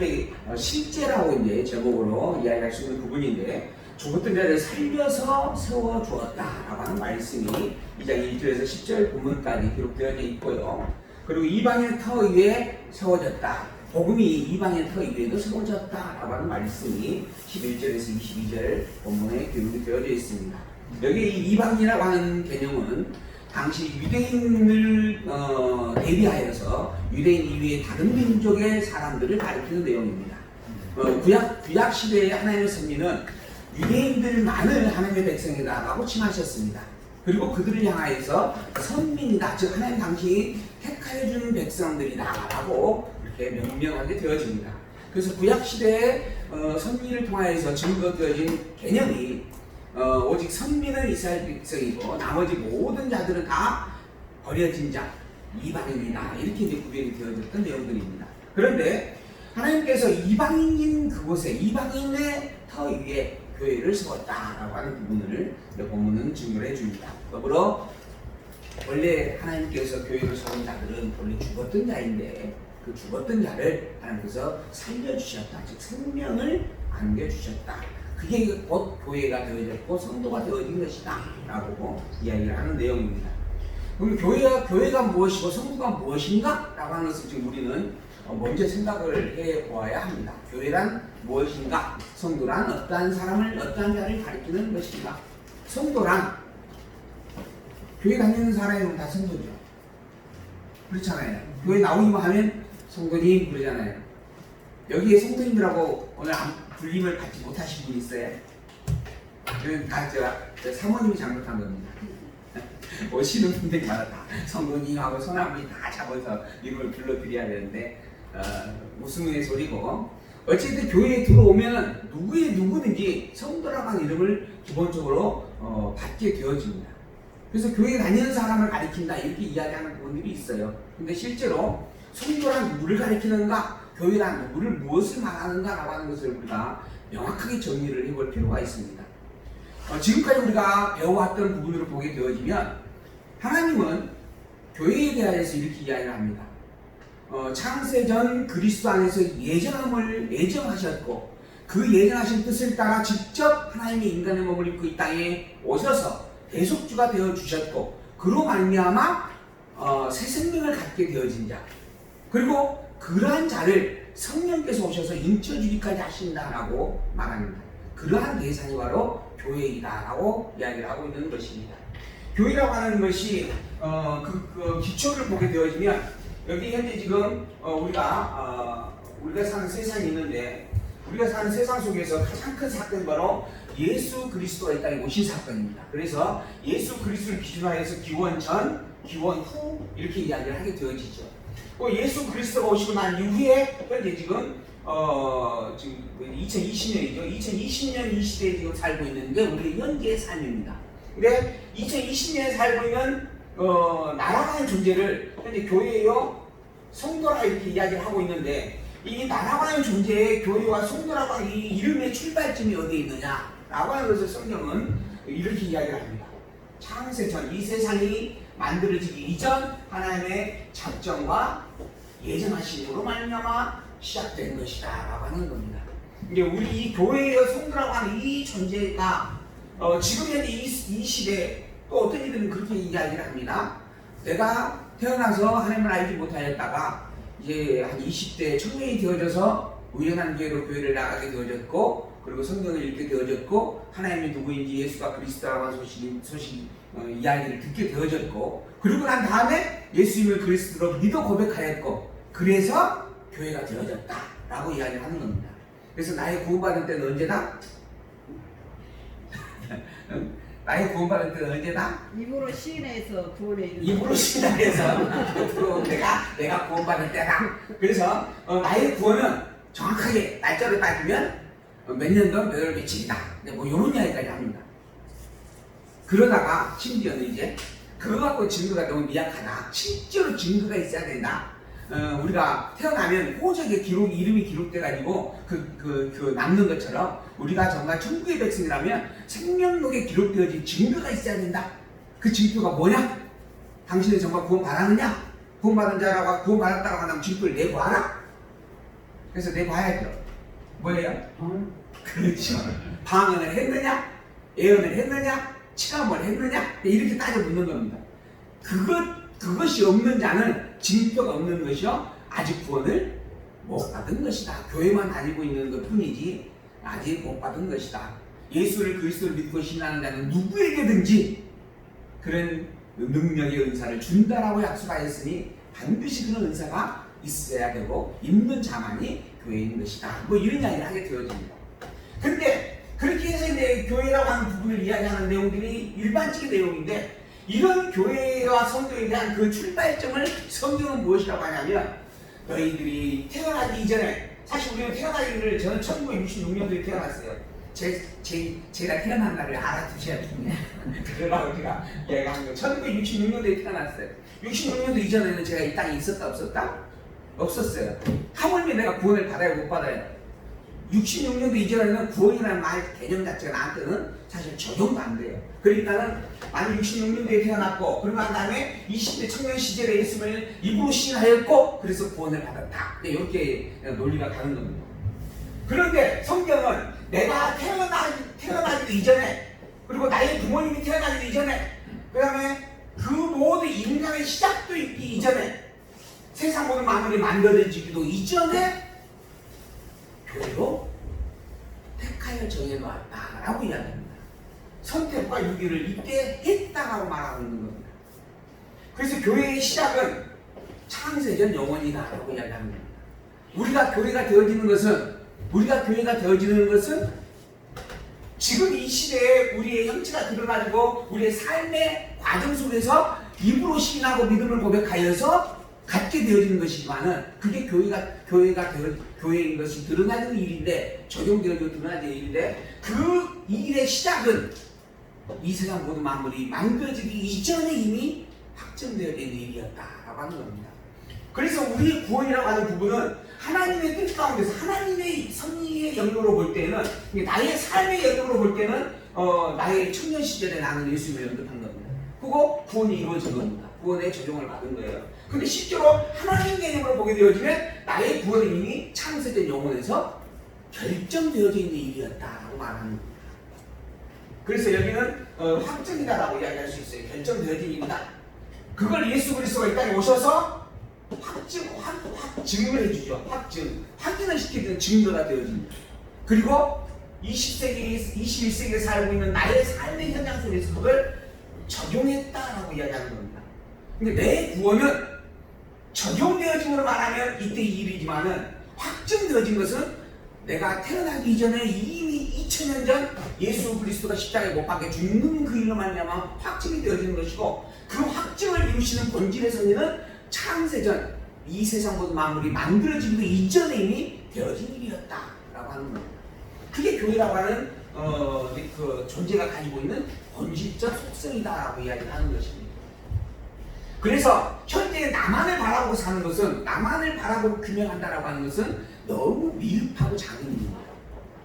이게 실제라고 이제 제목으로 이야기할 수 있는 부분인데, 죽었던 자를 살려서 세워주었다라고 하는 말씀이 2장 1절에서 10절 본문까지 기록되어 있고요. 그리고 이방인의 터 위에 세워졌다. 복음이 이방인의 터 위에도 세워졌다라고 하는 말씀이 11절에서 22절 본문에 기록이 되어져 있습니다. 여기 이 이방인이라고 하는 개념은 당시 유대인을 대비하여서 유대인 이외의 다른 민족의 사람들을 가리키는 내용입니다. 구약 시대의 하나님의 선민은 유대인들만을 하나님의 백성이다라고 칭하셨습니다. 그리고 그들을 향하여서 선민이다, 즉 하나님 당시 택하여 준 백성들이다라고 이렇게 명명하게 되어집니다. 그래서 구약 시대의 선민을 통하여서 증거되어진 개념이 오직 선민은 이스라엘 백성이고 나머지 모든 자들은 다 버려진 자, 이방인이다, 이렇게 이제 구별이 되어졌던 내용들입니다. 그런데 하나님께서 이방인인 그곳에, 이방인의 터 위에 교회를 세웠다라고 하는 부분을 본문은 증거를 해줍니다. 더불어 원래 하나님께서 교회를 세운 자들은 원래 죽었던 자인데 그 죽었던 자를 하나님께서 살려주셨다, 즉 생명을 안겨주셨다. 그게 곧 교회가 되어졌고 성도가 되어진 것이다 라고 이야기를 하는 내용입니다. 그럼 교회가 무엇이고 성도가 무엇인가? 라고 하는 것을 지금 우리는 먼저 생각을 해보아야 합니다. 교회란 무엇인가? 성도란 어떠한 사람을, 어떠한 자를 가리키는 것인가? 성도란 교회 다니는 사람이면 다 성도죠. 그렇잖아요. 교회 나오기만 하면 성도님 그러잖아요. 여기에 성도님들하고 오늘 불림을 받지 못하신 분 있어요? 이건 다 저 사모님이 잘못한 겁니다. 오시는 분들이 많다. 성도님하고 손 한 분이 다 잡아서 이걸 불러드려야 되는데 웃음의 소리고, 어쨌든 교회에 들어오면 누구든지 성도라고 하는 이름을 기본적으로 받게 되어집니다. 그래서 교회에 다니는 사람을 가리킨다 이렇게 이야기하는 부분들이 있어요. 근데 실제로 성도란 누구를 가리키는가, 교회란 누구를 무엇을 말하는가 라고 하는 것을 우리가 명확하게 정리를 해볼 필요가 있습니다. 지금까지 우리가 배워왔던 부분으로 보게 되어지면 하나님은 교회에 대하여서 이렇게 이야기를 합니다. 창세전 그리스도 안에서 예정함을 예정하셨고 그 예정하신 뜻을 따라 직접 하나님의 인간의 몸을 입고 이 땅에 오셔서 대속주가 되어주셨고 그로 말미암아 새 생명을 갖게 되어진 자, 그리고 그러한 자를 성령께서 오셔서 인쳐주기까지 하신다라고 말합니다. 그러한 대상이 바로 교회이다라고 이야기를 하고 있는 것입니다. 교회라고 하는 것이 그 기초를 보게 되어지면 여기 현재 지금 우리가 사는 세상이 있는데, 우리가 사는 세상 속에서 가장 큰 사건이 바로 예수 그리스도가 이 땅에 오신 사건입니다. 그래서 예수 그리스도를 기준하여서 기원 전, 기원 후 이렇게 이야기를 하게 되어지죠. 예수 그리스도가 오시고 난 이후에 현재 지금 2020년이죠. 2020년 이 시대에 지금 살고 있는 게 우리 현재의 삶입니다. 근데 2020년에 살고 있는 나라라는 존재를 현재 교회요, 성도라 이렇게 이야기를 하고 있는데, 이 나라라는 존재의 교회와 성도라고 하는 이 이름의 출발점이 어디에 있느냐라고 하는 것을 성경은 이렇게 이야기를 합니다. 창세전, 이 세상이 만들어지기 이전 하나님의 작정과 예정하심으로 말미암아 시작된 것이다 라고 하는 겁니다. 이제 우리 이 교회의 성도라고 하는 이 존재가 지금 현재 이 시대에 또 어떤 이들은 그렇게 이야기를 합니다. 내가 태어나서 하나님을 알지 못하였다가 이제 한 20대 청년이 되어져서 우연한 기회로 교회를 나가게 되어졌고, 그리고 성경을 읽게 되어졌고, 하나님이 누구인지 예수가 그리스도라고 하는 소식 이야기를 듣게 되어졌고, 그리고 난 다음에 예수님을 그리스도로 믿어 고백하였고, 그래서 교회가 되어졌다 라고 이야기를 하는 겁니다. 그래서 나의 구원받을 때는 언제다? 나의 구원받을 때는 언제다? 입으로 시인해서 구원해 이르는, 입으로 시인해서 내가 구원받을 때다. 그래서 나의 구원은 정확하게 날짜로 따지면 몇 년도 몇 월 며칠이다. 뭐 이런 이야기까지 합니다. 그러다가 심지어는 이제 그거 갖고 증거가 너무 미약하다, 실제로 증거가 있어야 된다. 우리가 태어나면 호적에 이름이 기록돼가지고 그 남는 것처럼 우리가 정말 천국의 백성이라면 생명록에 기록되어진 증거가 있어야 된다. 그 증거가 뭐냐? 당신이 정말 구원받았느냐? 구원받은 자라고 구원받았다고 하면 증거를 내고 알아? 그래서 내봐야죠. 뭐예요? 그렇죠. 방언을 했느냐? 예언을 했느냐? 체험을 했느냐? 이렇게 따져 묻는 겁니다. 그것이 없는 자는 징표가 없는 것이요 아직 구원을 못 받은 것이다. 교회만 다니고 있는 것 뿐이지 아직 못 받은 것이다. 예수를 그리스도를 믿고 신뢰하는 자는 누구에게든지 그런 능력의 은사를 준다라고 약속하였으니 반드시 그런 은사가 있어야 되고 있는 자만이 교회인 것이다. 뭐 이런 이야기를 하게 되어집니다. 근데 그렇게 해서 이제 교회라고 하는 부분을 이야기하는 내용들이 일반적인 내용인데 이런 교회와 성도에 대한 그 출발점을 성경은 무엇이라고 하냐면 너희들이 태어나기 이전에 사실 우리는 태어나기를 저는 1966년도에 태어났어요. 제가 태어난 날을 알아두셔야 됩니다. 그러라고 제가 얘기한 거 1966년도에 태어났어요. 66년도 이전에는 제가 이 땅에 있었다 없었다? 없었어요. 하물며 내가 구원을 받아요 못 받아요? 66년도 이전에는 구원이라는 말 개념 자체가 나한테는 사실 적용도 안 돼요. 그러니까는 만약 66년도에 태어났고 그러고 난 다음에 20대 청년 시절에 예수를 입으로 신하였고 그래서 구원을 받았다. 이렇게 논리가 가는 겁니다. 그런데 성경은 내가 태어나기도 이전에 그리고 나의 부모님이 태어나기도 이전에 그 다음에 그 모든 인간의 시작도 있기 이전에 세상 모든 만물이 만들어지기도 이전에 교회로 택하여 정해놓았다라고 이야기합니다. 선택과 유기를 이때 했다라고 말하고 있는 겁니다. 그래서 교회의 시작은 창세전 영원이다라고 이야기합니다. 우리가 교회가 되어지는 것은 지금 이 시대에 우리의 형체가 드러나고 우리의 삶의 과정 속에서 입으로 시인하고 믿음을 고백하여서 갖게 되어지는 것이지만은 그게 교회인 것이 드러나는 일인데 적용되어지고 드러나는 일인데 그 일의 시작은 이 세상 모든 만물이 만들어지기 이전에 이미 확정되어져 있는 일이었다라고 하는 겁니다. 그래서 우리의 구원이라고 하는 부분은 하나님의 뜻 가운데서 하나님의 섭리의 영역으로 볼 때는 나의 삶의 영역으로 볼 때는 나의 청년 시절에 나는 예수님을 영접한 겁니다. 그거 구원이 이루어진 겁니다. 구원의 적용을 받은 거예요. 근데 실제로 하나님 개념으로 보게 되어지면 나의 구원은 이미 창세된 영혼에서 결정되어져 있는 일이었다라고 말하는 겁니다. 그래서 여기는 확정이다라고 이야기할 수 있어요. 결정되어진 일이다. 그걸 예수 그리스도가 이 땅에 오셔서 확증을 해주죠. 확인을 시키는 증거가 되어집니다. 그리고 21세기에 살고 있는 나의 삶의 현장 속에서 그걸 적용했다라고 이야기하는 겁니다. 근데 내 구원은 적용되어짐으로 말하면 이때의 일이지만은 확정되어진 것은 내가 태어나기 이전에 이미 2000년 전 예수 그리스도가 십자가에 못 박혀 죽는 그 일로 말미암아 확정이 되어지는 것이고 그 확정을 이루시는 본질의 선의는 창세전 이 세상 모든 만물이 만들어지기도 이전에 이미 되어진 일이었다라고 하는 겁니다. 그게 교회라고 하는 그 존재가 가지고 있는 본질적 속성이다라고 이야기를 하는 것입니다. 그래서 현재 나만을 바라보고 사는 것은 나만을 바라보고 규명한다라고 하는 것은 너무 미흡하고 작은 일입니다.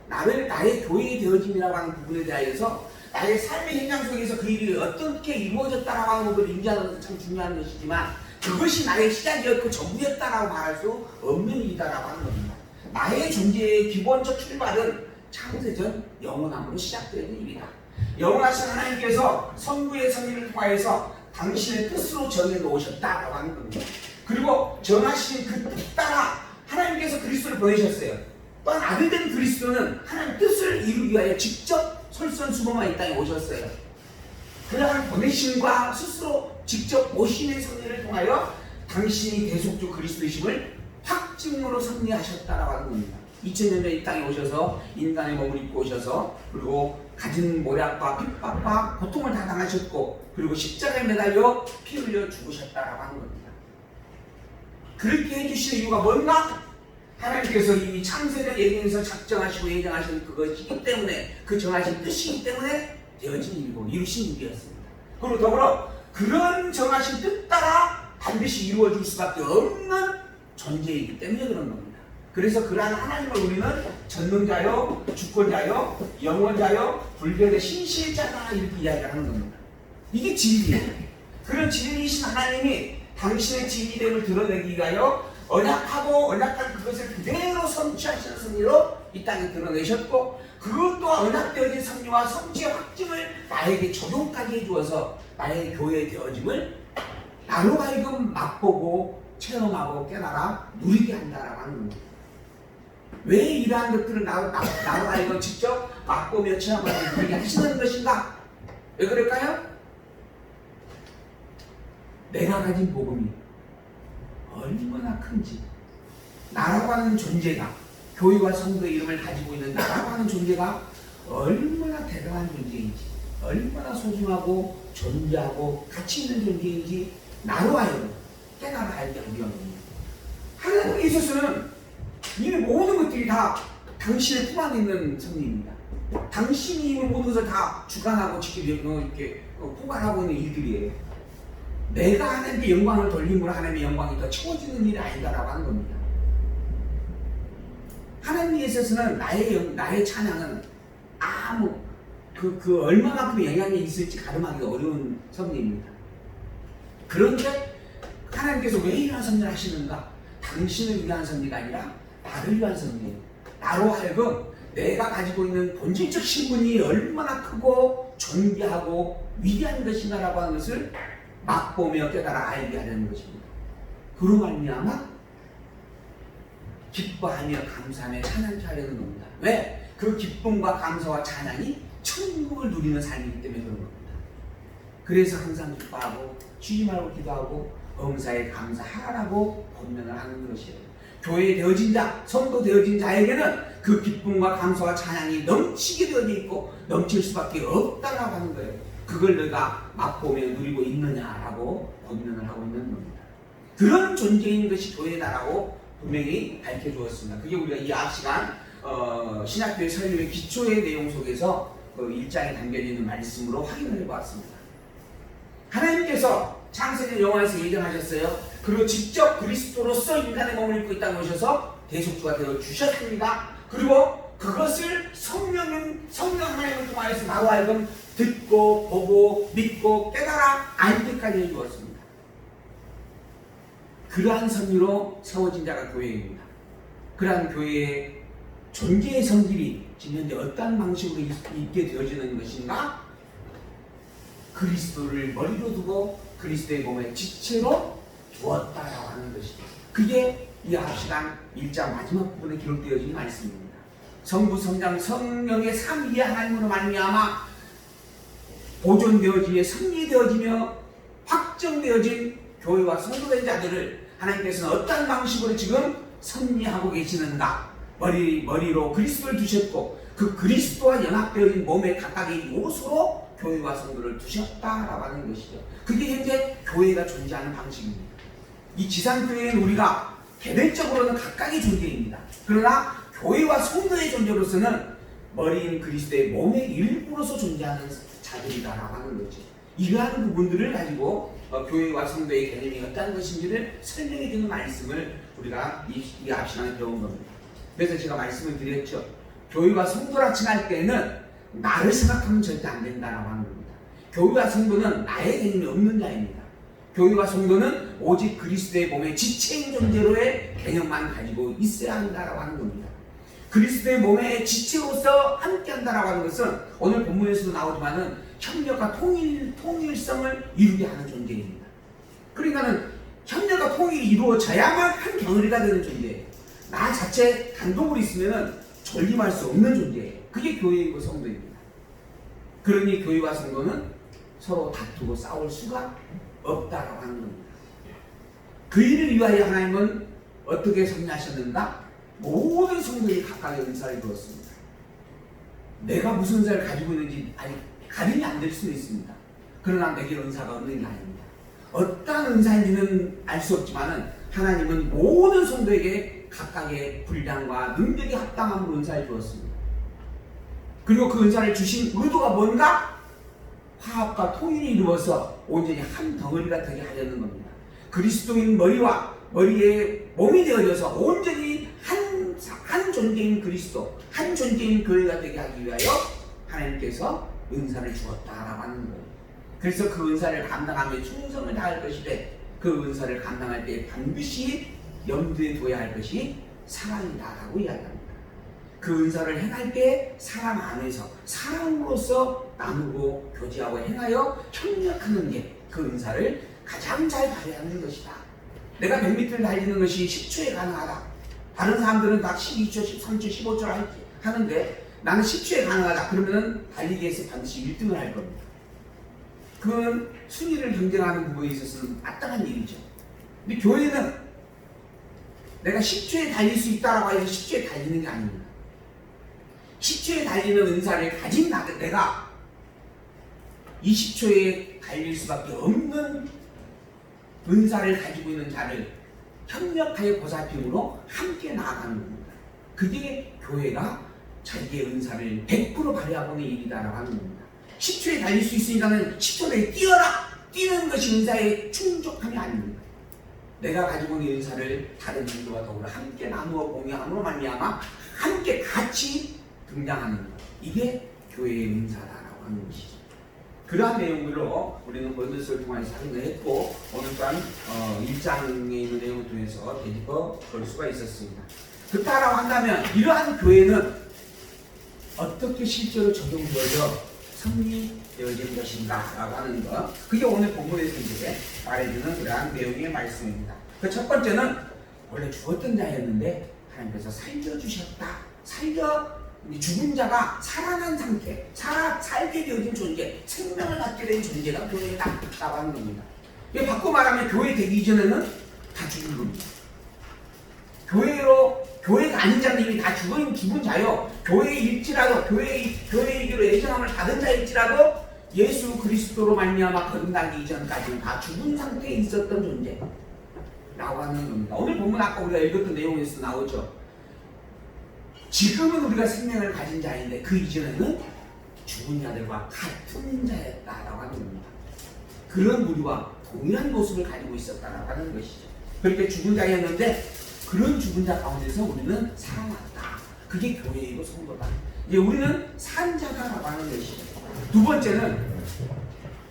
나의 교회의 되어짐이라고 하는 부분에 대하여서 나의 삶의 현장 속에서 그 일이 어떻게 이루어졌다라고 하는 것을 인지하는 것은 참 중요한 것이지만 그것이 나의 시작이었고 전부였다라고 말할 수 없는 일이다라고 하는 겁니다. 나의 존재의 기본적 출발은 창세전 영원함으로 시작되는 일이다. 영원하신 하나님께서 성부의 섭리를 통하여서 당신의 뜻으로 정해놓으셨다라고 하는 겁니다. 그리고 정하신 그 뜻 따라 하나님께서 그리스도를 보내셨어요. 또한 아들된 그리스도는 하나님 뜻을 이루기 위하여 직접 솔선수범하여 이 땅에 오셨어요. 그러한 보내심과 스스로 직접 오심의 섭리를 통하여 당신이 대속주 그리스도이심을 확증으로 섭리하셨다라고 하는 겁니다. 2000년 전 이 땅에 오셔서 인간의 몸을 입고 오셔서 그리고 가진 모략과 핍박과 고통을 다 당하셨고 그리고 십자가에 매달려 피 흘려 죽으셨다라고 하는 겁니다. 그렇게 해주시는 이유가 뭔가? 하나님께서 이미 창세전 예정에서 작정하시고 예정하신 그것이기 때문에 그 정하신 뜻이기 때문에 되어진 일이고 이루신 일이었습니다. 그리고 더불어 그런 정하신 뜻 따라 반드시 이루어질 수밖에 없는 존재이기 때문에 그런 겁니다. 그래서 그러한 하나님을 우리는 전능자요, 주권자요, 영원자요, 불변의 신실자다 이렇게 이야기하는 겁니다. 이게 진리예요. 그런 진리이신 하나님이 당신의 진리됨을 드러내기 위하여 언약하고 언약한 그것을 그대로 성취하시는 승리로 이 땅에 드러내셨고, 그것 또한 언약되어진 승리와 성취의 확증을 나에게 적용까지 해주어서 나의 교회 되어짐을 나로 하여금 맛보고 체험하고 깨달아 누리게 한다라고 하는 겁니다. 왜 이러한 것들을 나로 하여금 직접 맛보며 체험하고 누리게 하시는 것인가? 왜 그럴까요? 내가 가진 복음이 얼마나 큰지, 나라고 하는 존재가, 교회와 성도의 이름을 가지고 있는 나라고 하는 존재가 얼마나 대단한 존재인지, 얼마나 소중하고 존재하고 가치 있는 존재인지 나로 하여금 깨달아 알게 하기 위함입니다. 하나님께 있어서는 이 모든 것들이 다 당신의 품 안에 있는 섭리입니다. 당신이 모든 것을 다 주관하고 지키고 이렇게 포괄하고 있는 일들이에요. 내가 하나님께 영광을 돌림으로 하나님의 영광이 더 채워지는 일이 아닌가라고 하는 겁니다. 하나님에 있어서는 나의 찬양은 아무 얼마만큼 영향이 있을지 가늠하기가 어려운 섭리입니다. 그런데 하나님께서 왜 이러한 섭리를 하시는가? 당신을 위한 섭리가 아니라 나를 위한 섭리예요. 나로 하여금 내가 가지고 있는 본질적 신분이 얼마나 크고 존귀하고 위대한 것인가라고 하는 것을 맛보며 깨달아 알게 하려는 것입니다. 그로 말미암아 기뻐하며 감사하며 찬양케 하려는 겁니다. 왜? 그 기쁨과 감사와 찬양이 천국을 누리는 삶이기 때문에 그런 겁니다. 그래서 항상 기뻐하고 쉬지 말고 기도하고 범사에 감사하라고 권면을 하는 것이에요. 교회 되어진 자, 성도 되어진 자에게는 그 기쁨과 감사와 찬양이 넘치게 되어져 있고 넘칠 수밖에 없다라고 하는 거예요. 그걸 내가 맛보며 누리고 있느냐라고 권면을 하고 있는 겁니다. 그런 존재인 것이 교회다라고 분명히 밝혀주었습니다. 그게 우리가 이 앞 시간 신약교회 설교의 기초의 내용 속에서 그 1장에 담겨있는 말씀으로 확인을 해보았습니다. 하나님께서 창세기 영화에서 예정하셨어요. 그리고 직접 그리스도로서 인간의 몸을 입고 이 땅에 오셔서 대속주가 되어 주셨습니다. 그리고 그것을 성령 하나님을 통하여서 나로 하여금 듣고 보고 믿고 깨달아 알기까지 해주었습니다. 그러한 섭리로 세워진 자가 교회입니다. 그러한 교회의 존재의 성질이 지금 현재 어떤 방식으로 있게 되어지는 것인가? 그리스도를 머리로 두고 그리스도의 몸의 지체로 두었다라고 하는 것입니다. 그게 이 앞시간 1장 마지막 부분에 기록되어진 말씀입니다. 성부, 성장, 성령의 삼위의 하나님으로 말미암아 보존되어지며 승리되어지며 확정되어진 교회와 성도된 자들을 하나님께서는 어떤 방식으로 지금 섭리하고 계시는가? 머리로 그리스도를 두셨고 그 그리스도와 연합되어진 몸의 각각의 요소로 교회와 성도를 두셨다라고 하는 것이죠. 그게 현재 교회가 존재하는 방식입니다. 이 지상교회는 우리가 개별적으로는 각각의 존재입니다. 그러나 교회와 성도의 존재로서는 머리인 그리스도의 몸의 일부로서 존재하는 자들이다라고 하는 거죠. 이러한 부분들을 가지고 교회와 성도의 개념이 어떤 것인지를 설명해 주는 말씀을 우리가 이 앞 시간에 배운 겁니다. 그래서 제가 말씀을 드렸죠. 교회와 성도라 칭할 때는 나를 생각하면 절대 안 된다라고 하는 겁니다. 교회와 성도는 나의 개념이 없는 자입니다. 교회와 성도는 오직 그리스도의 몸의 지체인 존재로의 개념만 가지고 있어야 한다라고 하는 겁니다. 그리스도의 몸의 지체로서 함께 한다라고 하는 것은 오늘 본문에서도 나오지만은 협력과 통일성을 이루게 하는 존재입니다. 그러니까는 협력과 통일이 이루어져야만 한 덩어리가 되는 존재예요. 나 자체 단독으로 있으면은 존립할 수 없는 존재예요. 그게 교회이고 성도입니다. 그러니 교회와 성도는 서로 다투고 싸울 수가 없다라고 하는 겁니다. 그 일을 위하여 하나님은 어떻게 섭리하셨는가? 모든 성도에게 각각의 은사를 주었습니다. 내가 무슨 은사를 가지고 있는지 가림이 안 될 수는 있습니다. 그러나 내게 은사가 없는 게 아닙니다. 어떤 은사인지는 알 수 없지만은 하나님은 모든 성도에게 각각의 분량과 능력에 합당함으로 은사를 주었습니다. 그리고 그 은사를 주신 의도가 뭔가? 화합과 통일이 이루어서 온전히 한 덩어리가 되게 하려는 겁니다. 그리스도인 머리와 머리의 몸이 되어져서 온전히 한 존재인 그리스도, 한 존재인 교회가 되게 하기 위하여 하나님께서 은사를 주었다라고 하는 거예요. 그래서 그 은사를 감당하며 충성을 다할 것이되 그 은사를 감당할 때 반드시 염두에 둬야 할 것이 사랑이다라고 이야기합니다. 그 은사를 행할 때 사랑 안에서 사랑으로서 나누고 교제하고 행하여 협력하는 게 그 은사를 가장 잘 발휘하는 것이다. 내가 100m를 달리는 것이 10초에 가능하다. 다른 사람들은 다 12초, 13초, 15초를 하는데 나는 10초에 가능하다. 그러면 달리기에서 반드시 1등을 할 겁니다. 그건 순위를 경쟁하는 부분에 있어서는 마땅한 일이죠. 근데 교회는 내가 10초에 달릴 수 있다라고 해서 10초에 달리는 게 아닙니다. 10초에 달리는 은사를 가진 내가 20초에 달릴 수밖에 없는 은사를 가지고 있는 자를 협력하여 보살핌으로 함께 나아가는 겁니다. 그게 교회가 자기의 은사를 100% 발휘하고 있는 일이다라고 하는 겁니다. 10초에 달릴 수 있으니까는 10초 내에 뛰어라! 뛰는 것이 은사의 충족함이 아닙니다. 내가 가지고 있는 은사를 다른 분들과 더불어 함께 나누어 공유함으로 말미암아 함께 같이 등장하는 것. 이게 교회의 은사다라고 하는 것이죠. 그러한 내용으로 우리는 본드스를 통해서 확인을 했고 오늘 또한 1장에 있는 내용을 통해서 되짚어 볼 수가 있었습니다. 그렇다라고 한다면 이러한 교회는 어떻게 실제로 적용되어 성립되어진 것인가 라고 하는 것, 그게 오늘 본문에서 이제 말해주는 그러한 내용의 말씀입니다. 그 첫 번째는 원래 죽었던 자였는데 하나님께서 살려주셨다. 죽은 자가 살아난 상태, 살게 되어진 존재, 생명을 갖게 된 존재가 교회다 라고 하는 겁니다. 이게 바꿔 말하면 교회 되기 이전에는 다 죽은 겁니다. 교회가 아닌 자는 이미 다 죽은 자요. 교회일지라도 교회이기로 예정함을 받은 자일지라도 예수 그리스도로 말미암아 거듭나기 이전까지는 다 죽은 상태에 있었던 존재라고 하는 겁니다. 오늘 본문 아까 우리가 읽었던 내용에서 나오죠. 지금은 우리가 생명을 가진 자인데 그 이전에는 죽은 자들과 같은 자였다라고 하는 겁니다. 그런 우리와 동일한 모습을 가지고 있었다라고 하는 것이죠. 그렇게 죽은 자였는데 그런 죽은 자 가운데서 우리는 살아났다. 그게 교회이고 성도다. 이제 우리는 산 자다라고 하는 것이죠. 두 번째는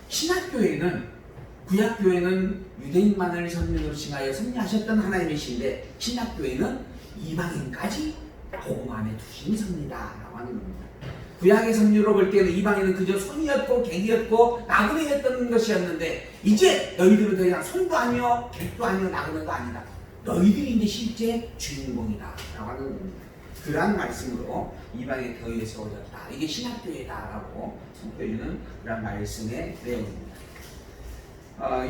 신학교회는 구약교회는 유대인만을 선민으로 칭하여 섭리하셨던 하나님이신데 신학교회는 이방인까지 복음 안에 두신 섭리다라고 하는 겁니다. 구약의 섭리로 볼 때는 이방인은 그저 손이었고 객이었고 나그네였던 것이었는데 이제 너희들은 더 이상 손도 아니요 객도 아니요 나그네도 아니다. 너희들이 이제 실제 주인공이다 라고 하는 겁니다. 그러한 말씀으로 이방의 교회에 세워졌다. 이게 신학교회다라고 선포해주는 그런 말씀의 내용입니다.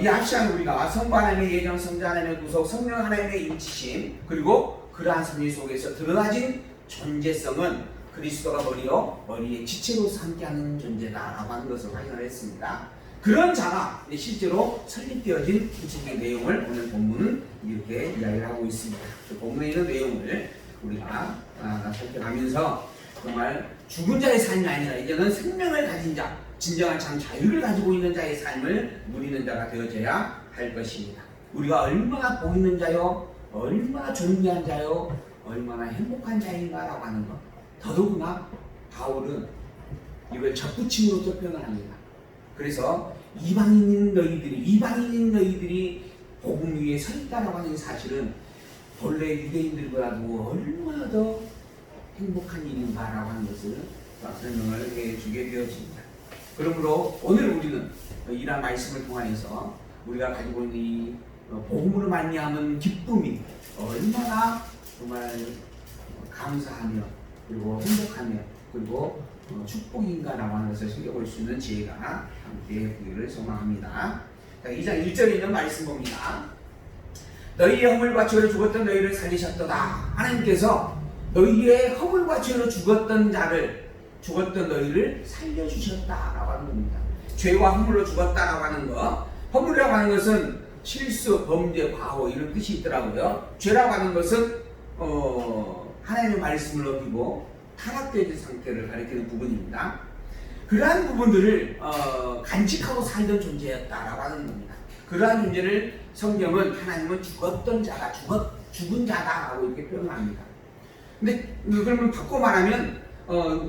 이 앞시간 우리가 성부 하나님의 예정, 성자 하나님의 구속, 성령 하나님의 임치심, 그리고 그러한 섭리 속에서 드러나진 존재성은 그리스도가 머리요, 머리의 지체로서 함께하는 존재다라고 하는 것을 확인을 했습니다. 그런 자가 실제로 설립되어진 구속의 내용을 오늘 본문은 이렇게 이야기를 하고 있습니다. 그 본문에 있는 내용을 우리가 살펴가면서 정말 죽은 자의 삶이 아니라 이제는 생명을 가진 자, 진정한 참 자유를 가지고 있는 자의 삶을 누리는 자가 되어져야 할 것입니다. 우리가 얼마나 복 있는 자요, 얼마나 존귀한 자요, 얼마나 행복한 자인가라고 하는 것. 더더구나 바울은 이걸 접붙임으로 또 표현을 합니다. 그래서 이방인인 너희들이 복음 위에 서 있다라고 하는 사실은 본래 유대인들보다도 얼마나 더 행복한 일인가라고 하는 것을 설명을 해주게 되어집니다. 그러므로 오늘 우리는 이러한 말씀을 통하여서 우리가 가지고 있는 이 복음으로 말미암은 기쁨이 얼마나 정말 감사하며 그리고 행복하며 그리고 축복인가라고 하는 것을 생각볼 수 있는 지혜가 함께 보기를 소망합니다. 2장 1절에 있는 말씀 봅니다. 너희의 허물과 죄로 죽었던 너희를 살리셨도다. 하나님께서 너희의 허물과 죄로 죽었던 너희를 살려주셨다라고 하는 겁니다. 죄와 허물로 죽었다라고 하는 것. 허물이라고 하는 것은 실수, 범죄, 과오 이런 뜻이 있더라고요. 죄라고 하는 것은 하나님의 말씀을 어기고 타락된 상태를 가리키는 부분입니다. 그러한 부분들을 간직하고 살던 존재였다라고 하는 겁니다. 그러한 존재를 성경은 하나님은 죽었던 자다, 죽은 자다라고 이렇게 표현합니다. 근데 그러면 바꿔 말하면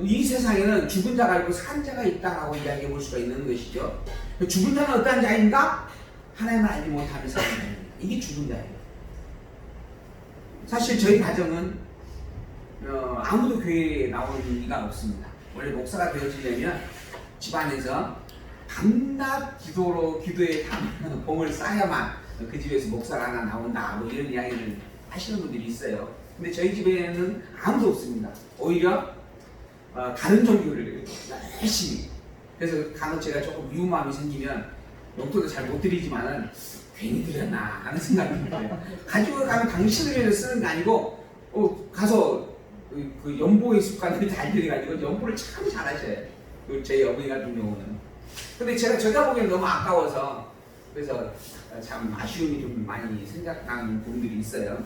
이 세상에는 죽은 자가 있고 산 자가 있다라고 이야기해 볼 수가 있는 것이죠. 죽은 자는 어떠한 자인가? 하나님을 알지 못하는 사람입니다. 이게 죽은 자예요. 사실 저희 가정은 아무도 교회에 나오는 이가 없습니다. 원래 목사가 되어지려면 집안에서 밤낮 기도에 공을 쌓여만 그 집에서 목사가 하나 나온다 뭐 이런 이야기를 하시는 분들이 있어요. 근데 저희 집에는 아무도 없습니다. 오히려 다른 종교를 열심히, 그래서 간혹 제가 조금 미운 마음이 생기면 용돈도 잘 못 드리지만은 괜히 드렸나 하는 생각이 들어요. 가지고 가면 당신을 위해서 쓰는 게 아니고 가서 그 연보의 습관들이 잘 들여가지고 연보를 참 잘하셔요. 제 어머니 같은 경우는. 근데 제가 보기엔 너무 아까워서 그래서 참 아쉬움이 좀 많이 생각나는 부분들이 있어요.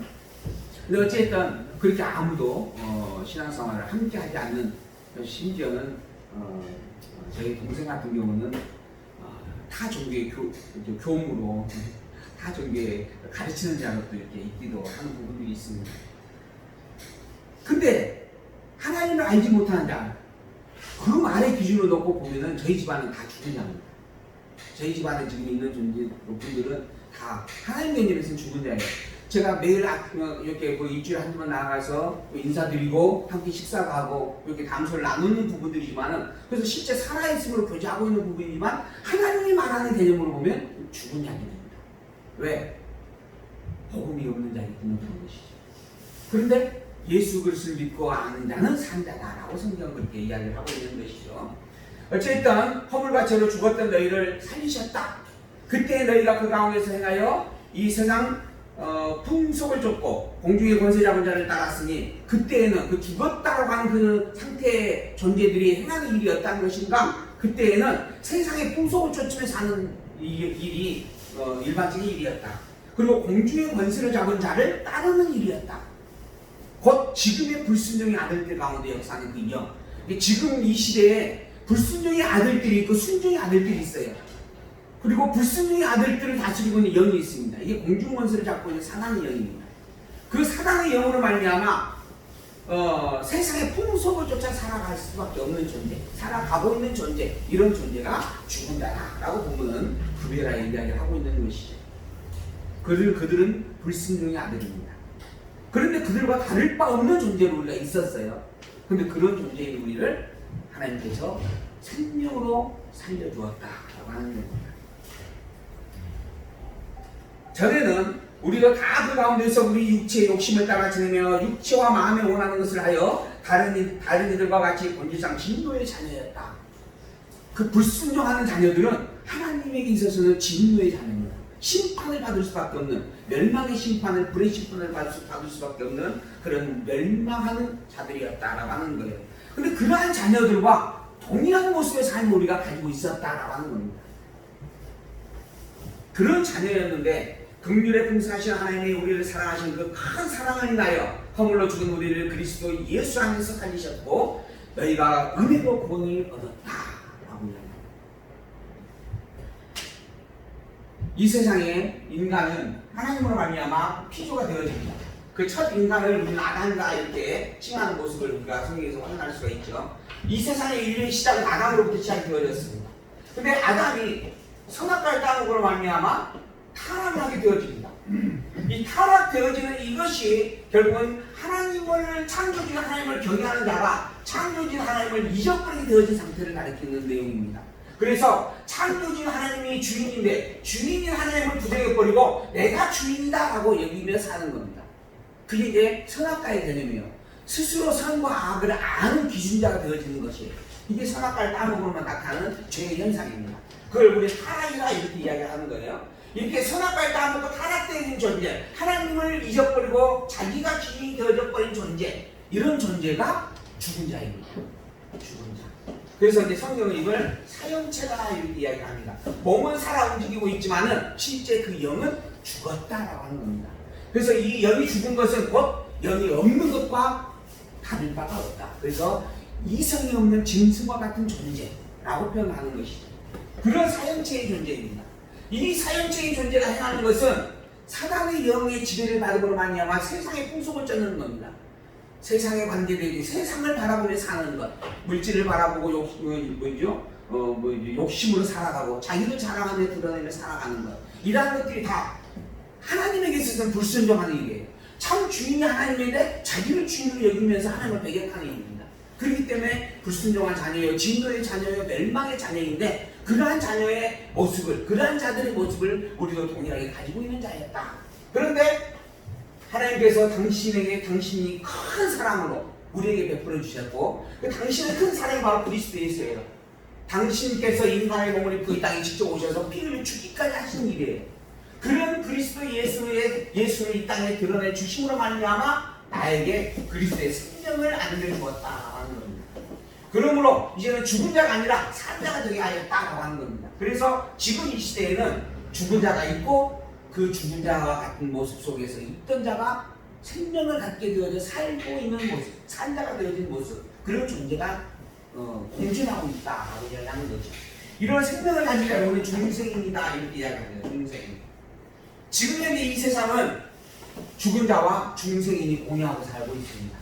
근데 어쨌든 그렇게 아무도 신앙생활을 함께 하지 않는, 심지어는 저희 동생 같은 경우는 타 종교의 교무로 타 종교에 가르치는 자로도 이렇게 있기도 하는 부분들이 있습니다. 근데 하나님을 알지 못하는 자, 그 말의 기준으로 놓고 보면은 저희 집안은 다 죽은 자입니다. 저희 집안에 지금 있는 분들은 다 하나님 개념에서는 죽은 자예요. 제가 매일 이렇게 뭐 일주일에 한두 번 나가서 인사드리고 함께 식사도 하고 이렇게 담소를 나누는 부분들이지만은, 그래서 실제 살아있음으로 교제하고 있는 부분이지만 하나님이 말하는 개념으로 보면 죽은 자입니다. 왜? 복음이 없는 자이기 때문에 그런 것이죠. 그런데 예수 그리스도를 믿고 아는 자는 산자다라고 성경은 그렇게 이야기를 하고 있는 것이죠. 어쨌든 허물과 죄로 죽었던 너희를 살리셨다. 그때 너희가 그 가운데서 행하여 이 세상 풍속을 쫓고 공중의 권세 잡은 자를 따랐으니, 그때에는 그 죽었다고 하는 그 상태의 존재들이 행하는 일이었다는 것인가? 그때에는 세상의 풍속을 쫓으며 사는 일이 일반적인 일이었다. 그리고 공중의 권세를 잡은 자를 따르는 일이었다. 곧 지금의 불순종의 아들들 가운데 역사하는 그 영. 지금 이 시대에 불순종의 아들들이 있고 순종의 아들들이 있어요. 그리고 불순종의 아들들을 다스리고 있는 영이 있습니다. 이게 공중권세를 잡고 있는 사단의 영입니다. 그 사단의 영으로 말미암아 세상의 풍속을 쫓아 살아갈 수밖에 없는 존재, 살아가고 있는 존재, 이런 존재가 죽은 자라고 보면 구별하여 이야기를 하고 있는 것이죠. 그들은 불순종의 아들입니다. 그런데 그들과 다를 바 없는 존재로 우리가 있었어요. 그런데 그런 존재인 우리를 하나님께서 생명으로 살려주었다라고 하는 겁니다. 전에는 우리가 다 그 가운데서 우리 육체의 욕심을 따라 지내며 육체와 마음에 원하는 것을 하여 다른 이들과 같이 본질상 진노의 자녀였다. 그 불순종하는 자녀들은 하나님에게 있어서는 진노의 자녀입니다. 심판을 받을 수밖에 없는, 멸망의 심판을, 불의 심판을 받을 수밖에 없는 그런 멸망하는 자들이었다라고 하는 거예요. 근데 그러한 자녀들과 동일한 모습의 삶을 우리가 가지고 있었다라고 하는 겁니다. 그런 자녀였는데 긍휼에 풍성하신 하나님이 우리를 사랑하신 그 큰 사랑을 인하여 허물로 죽은 우리를 그리스도 예수 안에서 살리셨고 너희가 은혜로 구원을 얻었다라고 이야기합니다. 이 세상에 인간은 하나님으로 말미암아 피조가 되어집니다. 그 첫 인간을 우리는 아담과 이렇게 칭하는 모습을 우리가 성경에서 확인할 수가 있죠. 이 세상의 인류의 시작은 아담으로부터 시작이 되어졌습니다. 근데 아담이 선악과를 따는 것으로 말미암아 타락을 하게 되어집니다. 이 타락되어지는 이것이 결국은 하나님을, 창조주인 하나님을 경외하는 자가 창조주인 하나님을 잊어버리게 되어진 상태를 가리키는 내용입니다. 그래서 창조주인 하나님이 주인인데 주인인 하나님을 부정해버리고 내가 주인이다 라고 여기며 사는 겁니다. 그게 이제 선악과의 개념이에요. 스스로 선과 악을 아는 기준자가 되어지는 것이에요. 이게 선악과를 따먹으로만 나타나는 죄의 현상입니다. 그걸 우리 타락이라 이렇게 이야기하는 거예요. 이렇게 선악과를 따먹고 타락되는 존재, 하나님을 잊어버리고 자기가 주인이 되어져 버린 존재, 이런 존재가 죽은 자입니다. 죽은 자. 그래서 이제 성경은 이걸 사형체다 이렇게 이야기합니다. 몸은 살아 움직이고 있지만은 실제 그 영은 죽었다라고 하는 겁니다. 그래서 이 영이 죽은 것은 곧 영이 없는 것과 다를 바가 없다. 그래서 이성이 없는 짐승과 같은 존재라고 표현하는 것이죠. 그런 사형체의 존재입니다. 이 사형체의 존재가 행하는 것은 사단의 영의 지배를 받음으로 말미암아 세상의 풍속을 쫓는 겁니다. 세상에 관계되지, 세상을 바라보며 사는 것, 물질을 바라보고 욕심으로 살아가고 자기를 자랑하며 드러내며 살아가는 것, 이러한 것들이 다 하나님에게 있어서는 불순종하는 일이에요. 참 주인이 하나님인데 자기를 주인으로 여기면서 하나님을 배격하는 일입니다. 그렇기 때문에 불순종한 자녀예요, 진노의 자녀예요, 멸망의 자녀인데 그러한 자녀의 모습을, 그러한 자들의 모습을 우리도 동일하게 가지고 있는 자였다. 그런데 하나님께서 당신이 큰 사랑으로 우리에게 베풀어 주셨고, 그 당신의 큰 사랑이 바로 그리스도 예수예요. 당신께서 인간의 몸을 입고 이 땅에 직접 오셔서 피 흘려 죽기까지 하신 일이에요. 그런 그리스도 예수를 이 땅에 드러내 주심으로 말미암아 나에게 그리스도의 생명을 안겨주었다 하는 겁니다. 그러므로 이제는 죽은 자가 아니라 산 자가 되게 하였다라고 하는 겁니다. 그래서 지금 이 시대에는 죽은 자가 있고, 그 죽은 자와 같은 모습 속에서 있던 자가 생명을 갖게 되어져 살고 있는 모습, 산 자가 되어진 모습, 그런 존재가 공존하고 있다라고 이야기하는 거죠. 이런 생명을 가진 자가 우리 중생입니다, 이렇게 이야기합니다. 중생. 지금 현재 이 세상은 죽은 자와 중생인이 공유하고 살고 있습니다.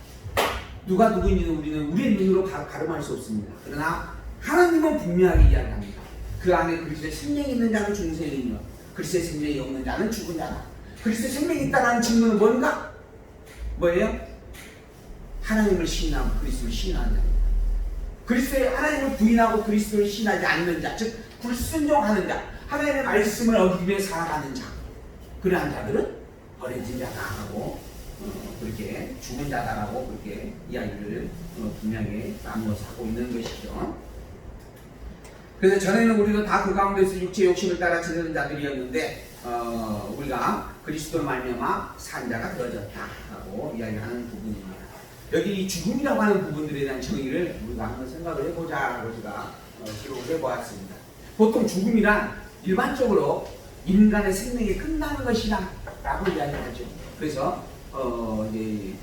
누가 누구인지는 우리의 눈으로 가름할 수 없습니다. 그러나 하나님은 분명하게 이야기합니다. 그 안에 그리스도의 생명이 있는 자는 중생이며 그리스도의 생명이 없는 자는 죽은 자다. 그리스도의 생명이 있다는 증거는 뭔가? 뭐예요? 하나님을 시인하고 그리스도를 시인하는 자입니다. 그리스도의 하나님을 부인하고 그리스도를 시인하지 않는 자, 즉 불순종하는 자, 하나님의 말씀을 어기며 살아가는 자, 그러한 자들은 버려진 자다라고 그렇게 죽은 자다라고 그렇게 이야기를 분명히 나누어서 하고 있는 것이죠. 그래서 전에는 우리도 다 그 가운데서 육체의 욕심을 따라 지내는 자들이었는데 우리가 그리스도로 말미암아 산 자가 되어졌다라고 이야기하는 부분입니다. 여기 이 죽음이라고 하는 부분들에 대한 정의를 우리가 한번 생각을 해보자라고 제가 기록을 해보았습니다. 보통 죽음이란 일반적으로 인간의 생명이 끝나는 것이라고 이야기하죠. 그래서 이제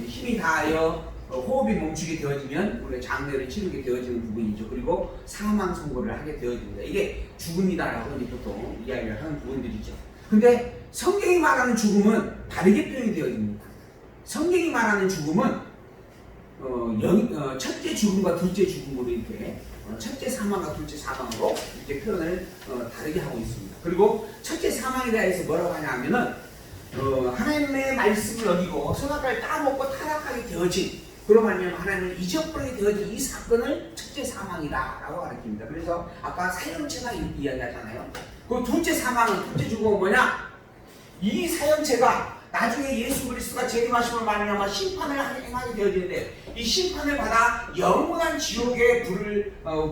힘이 다하여 호흡이 멈추게 되어지면 우리가 장례를 치르게 되어지는 부분이죠. 그리고 사망 선고를 하게 되어집니다. 이게 죽음이다라고 이제 보통 이야기를 하는 부분들이죠. 근데 성경이 말하는 죽음은 다르게 표현이 되어집니다. 성경이 말하는 죽음은 첫째 죽음과 둘째 죽음으로 이렇게 첫째 사망과 둘째 사망으로 이렇게 표현을 다르게 하고 있습니다. 그리고 첫째 사망에 대해서 뭐라고 하냐면은 하나님의 말씀을 어기고 선악과를 따먹고 타락하게 되어진, 그로 말미암아 하나님을 잊어버리게 되어진 이 사건을 첫째 사망이다라고 가르칩니다. 그래서 아까 사형체가 이야기하잖아요. 그 둘째 사망은, 둘째 죽음은 뭐냐? 이 사형체가 나중에 예수 그리스도가 재림하심으로 말미암아 심판을 행하게 되어지는데, 이 심판을 받아 영원한 지옥의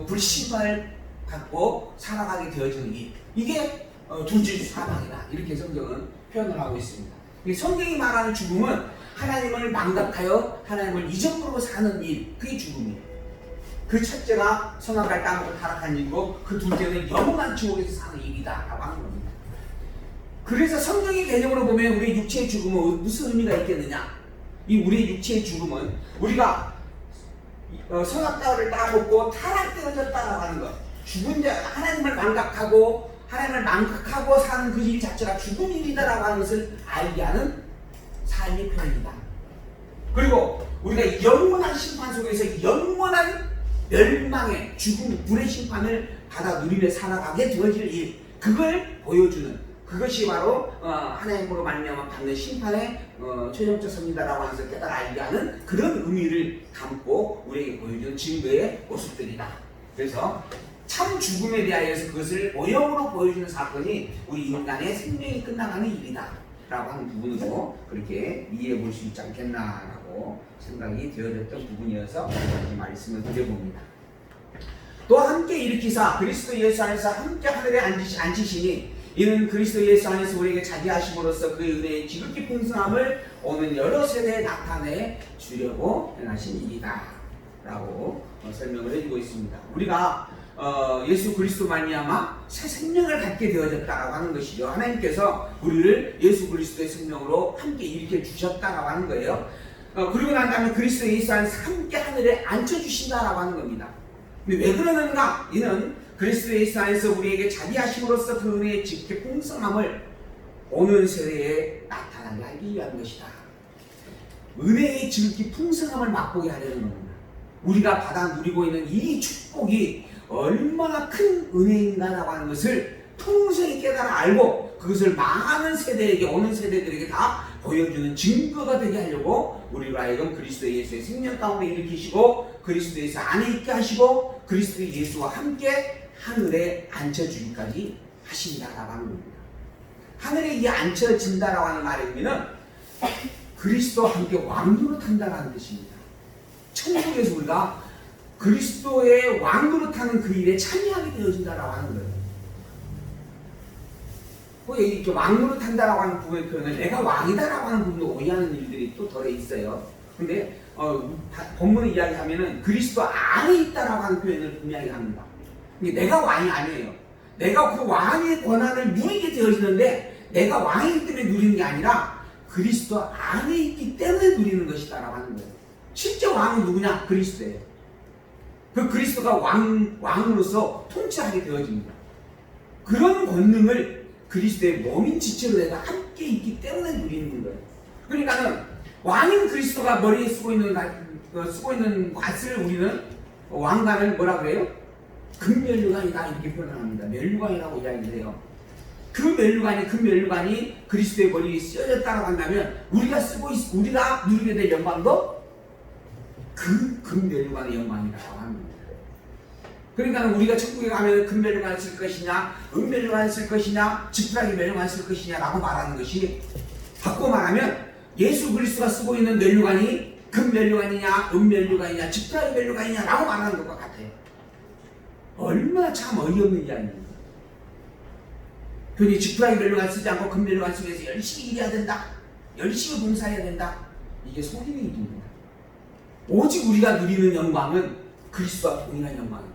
불심판을 갖고 살아가게 되어지는 이게 둘째 사망이다, 이렇게 성경은 표현을 하고 있습니다. 성경이 말하는 죽음은 하나님을 망각하여 하나님을 잊어버리고 사는 일, 그게 죽음이에요. 그 첫째가 선악과를 따먹고 타락한 일이고, 그 둘째는 영원한 지옥에서 사는 일이다라고 하는 겁니다. 그래서 성경의 개념으로 보면 우리의 육체의 죽음은 무슨 의미가 있겠느냐? 이 우리의 육체의 죽음은 우리가 선악과를 따먹고 타락되어졌다라고 하는 것, 죽은 자, 하나님을 망각하고 사는 그 일 자체가 죽은 일이다라고 하는 것을 알게 하는 삶의 표현이다. 그리고 우리가 영원한 심판 속에서 영원한 멸망의 죽음, 불의 심판을 받아 누리며 살아가게 되어질 일, 그걸 보여주는, 그것이 바로 하나님으로 말미암아 받는 심판의 최종적 섭리다라고 하면서 깨달아 알게 하는 그런 의미를 담고 우리에게 보여주는 증거의 모습들이다. 그래서 참 죽음에 대하여서 그것을 모형으로 보여주는 사건이 우리 인간의 생명이 끝나가는 일이다 라고 하는 부분으로 그렇게 이해해 볼 수 있지 않겠나라고 생각이 되어졌던 부분이어서 이 말씀을 드려봅니다. 또 함께 일으키사 그리스도 예수 안에서 함께 하늘에 앉히시니, 이는 그리스도 예수 안에서 우리에게 자기하심으로써 그 은혜의 지극히 풍성함을 오는 여러 세대에 나타내 주려고 행하신 일이다 라고 설명을 해주고 있습니다. 우리가 예수 그리스도 말미암아 새 생명을 갖게 되어졌다라고 하는 것이죠. 하나님께서 우리를 예수 그리스도의 생명으로 함께 일으켜 주셨다라고 하는 거예요. 그리고 난 다음에 그리스도 예수 안에서 함께 하늘에 앉혀주신다라고 하는 겁니다. 근데 왜 그러는가? 이는 그리스도 예수 안에서 우리에게 자비하심으로써 그 은혜의 지극히 풍성함을 오는 세대에 나타나게 하기 위한 것이다. 은혜의 지극히 풍성함을 맛보게 하려는 겁니다. 우리가 받아 누리고 있는 이 축복이 얼마나 큰 은혜인가라고 하는 것을 통성히 깨달아 알고, 그것을 많은 세대에게, 오는 세대들에게 다 보여주는 증거가 되게 하려고 우리로 하여금 그리스도 예수의 생명 가운데 일으키시고 그리스도 예수 안에 있게 하시고 그리스도 예수와 함께 하늘에 앉혀주기까지 하신다라고 하는 겁니다. 하늘에 이 앉혀진다라고 하는 말의 의미는 그리스도와 함께 왕노릇한다라는 뜻입니다. 천국에서 우리가 그리스도의 왕노릇하는 그 일에 참여하게 되어진다라고 하는 거예요. 이 왕노릇한다라고 하는 부분의 표현을 내가 왕이다라고 하는 부분도 오해하는 일들이 또 덜어 있어요. 근데 본문을 이야기하면은 그리스도 안에 있다라고 하는 표현을 분명히 합니다. 내가 왕이 아니에요. 내가 그 왕의 권한을 누리게 되어지는데 내가 왕이기 때문에 누리는 게 아니라 그리스도 안에 있기 때문에 누리는 것이다라고 하는 거예요. 실제 왕은 누구냐? 그리스도예요. 그 그리스도가 왕으로서 통치하게 되어집니다. 그런 권능을 그리스도의 몸인 지체로 내가 함께 있기 때문에 누리는 거예요. 그러니까는 왕인 그리스도가 머리에 쓰고 있는 관 우리는 왕관을 뭐라 그래요? 금면류관이다 이렇게 표현합니다. 면류관이라고 이야기를 해요. 그 면류관이 그리스도의 머리에 쓰여졌다고 한다면 우리가 누리게 될 영광도 그 금면류관의 영광이라고 합니다. 그러니까 우리가 천국에 가면 금면류관을 쓸 것이냐, 은면류관을 쓸 것이냐, 지푸라기 면류관을 쓸 것이냐라고 말하는 것이 바꿔 말하면 예수 그리스도가 쓰고 있는 면류관이 금면류관이냐, 은면류관이냐, 지푸라기 면류관이냐라고 말하는 것과 같아요. 얼마나 참 어이없는 이야기입니다. 괜히 지푸라기 면류관 쓰지 않고 금면류관 쓰기 위해서 열심히 일해야 된다, 열심히 봉사해야 된다. 이게 속이는 일입니다. 오직 우리가 누리는 영광은 그리스도와 동일한 영광입니다.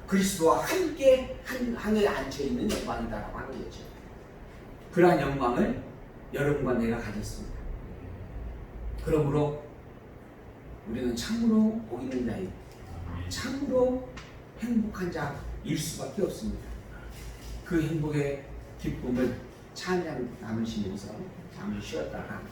그리스도와 함께 하늘에 앉혀있는 영광이다라고 하는 거죠. 그러한 영광을 여러분과 내가 가졌습니다. 그러므로 우리는 참으로 복 있는 자이고 참으로 행복한 자일 수밖에 없습니다. 그 행복의 기쁨을 찬양 나누시면서 잠시 쉬었다가